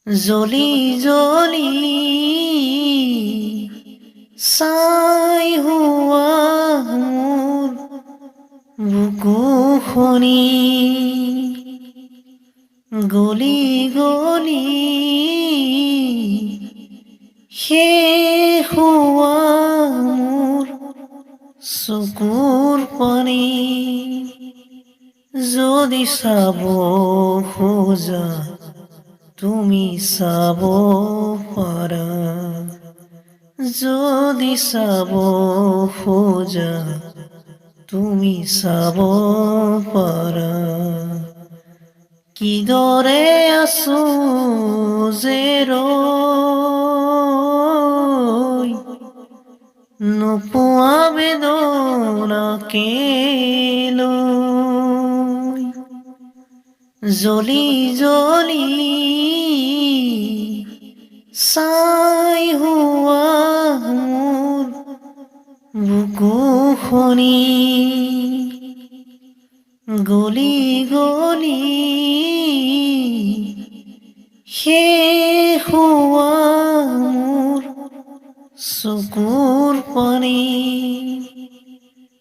জ্বলি জ্বলি ছাই হোৱা মোৰ বুকুখনি গলি গলি শেষ হোৱা মোৰ চকুৰ পানী যদি চাব খোজা তুমি চাব পাৰা যদি চাব খোজা তুমি চাব পাৰা কিদৰে আছো যে ৰৈ নোপোৱা বেদনাকে লৈ জ্বলি জ্বলি ছাই হোৱা মোৰ বুকুখনি গলি গলি শেষ হোৱা মোৰ চকুৰ পানী